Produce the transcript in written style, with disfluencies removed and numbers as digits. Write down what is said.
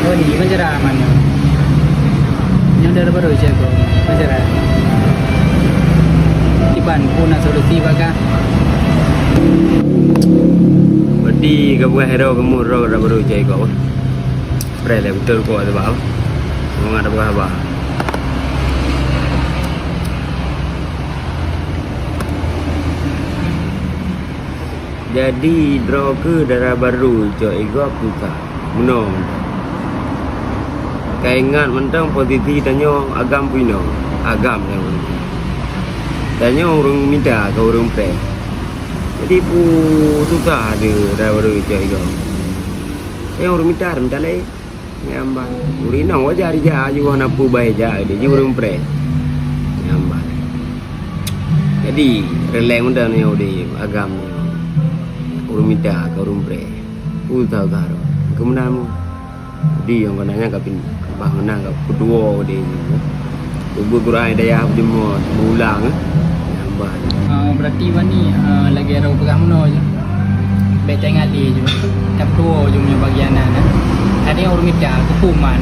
Oh ni penjara mana? Yang dah baru je ko penjara. Iban puna solusi baga. Berarti kamu hero kamu dah baru je kau. Spray le betul kau ada bau. Mau ada apa? Jadi draw ke darah baru jo ego aku tak menong. Kaingat mentang posisi tanyo agam pino agam yang tanyo orang minta ke orang pre. Jadi pu susah ada darah baru jo ego. Yang orang minta le. Nyambang. Urina wajar dia juga nak pu baik ja dia juga orang pre. Nyambang. Jadi releng unda ni odi agam ni. Urung minta ke urung pre utau karo kemudian dia yang konanya kapin bangunan ke kedua dia ubu kurai daya jemur ulang nambah Berarti wani lagi ada pegang mana je beteng ali je kap dua je punya bagian ada yang urung minta ke puma